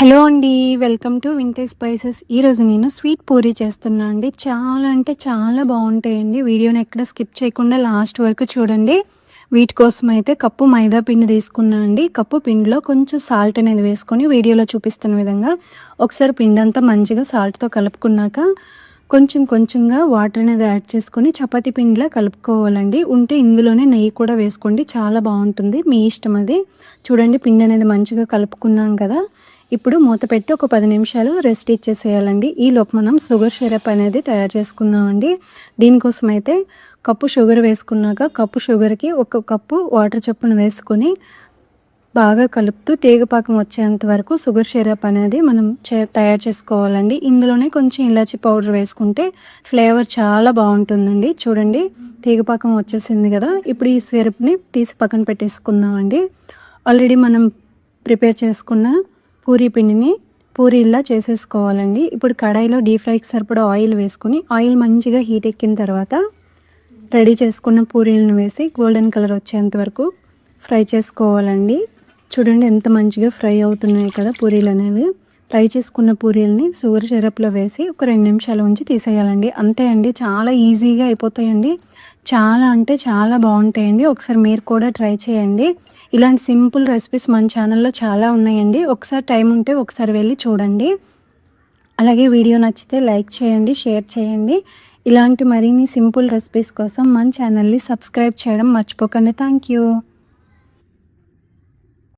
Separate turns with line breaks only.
Hello అండి. Welcome to vintage spices. ఈరోజు నేను స్వీట్ పూరి చేస్తున్నా అండి. చాలా అంటే చాలా బాగుంటాయండి. వీడియోని ఎక్కడ స్కిప్ చేయకుండా లాస్ట్ వరకు చూడండి. వీటి కోసం అయితే కప్పు మైదా పిండి తీసుకున్నా అండి. కప్పు పిండిలో కొంచెం సాల్ట్ అనేది వేసుకొని వీడియోలో చూపిస్తున్న విధంగా ఒకసారి పిండి అంతా మంచిగా సాల్ట్తో కలుపుకున్నాక కొంచెం కొంచెంగా వాటర్ అనేది యాడ్ చేసుకొని చపాతీ పిండిలా కలుపుకోవాలండి. ఉంటే ఇందులోనే నెయ్యి కూడా వేసుకోండి, చాలా బాగుంటుంది, మీ ఇష్టం అది. చూడండి పిండి అనేది మంచిగా కలుపుకున్నాం కదా. ఇప్పుడు మూత పెట్టి ఒక 10 నిమిషాలు రెస్ట్ ఇచ్చేసేయాలండి. ఈలోపు మనం షుగర్ సిరప్ అనేది తయారు చేసుకుందామండి. దీనికోసం అయితే కప్పు షుగర్ వేసుకున్నాక కప్పు షుగర్కి ఒక కప్పు వాటర్ చొప్పున వేసుకొని బాగా కలుపుతూ తీగపాకం వచ్చేంత వరకు షుగర్ సిరప్ అనేది మనం తయారు చేసుకోవాలండి. ఇందులోనే కొంచెం ఇలాచి పౌడర్ వేసుకుంటే ఫ్లేవర్ చాలా బాగుంటుందండి. చూడండి తీగపాకం వచ్చేసింది కదా. ఇప్పుడు ఈ సిరప్ని తీసి పక్కన పెట్టేసుకుందామండి. ఆల్రెడీ మనం ప్రిపేర్ చేసుకున్న పూరీ పిండిని పూరీలా చేసేసుకోవాలండి. ఇప్పుడు కడాయిలో డీప్ ఫ్రైకి సరిపడా ఆయిల్ వేసుకొని ఆయిల్ మంచిగా హీట్ ఎక్కిన తర్వాత రెడీ చేసుకున్న పూరీలను వేసి గోల్డెన్ కలర్ వచ్చేంత వరకు ఫ్రై చేసుకోవాలండి. చూడండి ఎంత మంచిగా ఫ్రై అవుతున్నాయి కదా పూరీలు అనేవి. ఫ్రై చేసుకున్న పూరీలని షుగర్ సిరప్లో వేసి ఒక 2 నిమిషాలు ఉంచి తీసేయాలండి. అంతే అండి, చాలా ఈజీగా అయిపోతాయండి. చాలా అంటే చాలా బాగుంటాయండి. ఒకసారి మీరు కూడా ట్రై చేయండి. ఇలాంటి సింపుల్ రెసిపీస్ మన ఛానల్లో చాలా ఉన్నాయండి. ఒకసారి టైం ఉంటే ఒకసారి వెళ్ళి చూడండి. అలాగే వీడియో నచ్చితే లైక్ చేయండి, షేర్ చేయండి. ఇలాంటి మరిన్ని సింపుల్ రెసిపీస్ కోసం మన ఛానల్ని సబ్స్క్రైబ్ చేయడం మర్చిపోకండి. Thank you.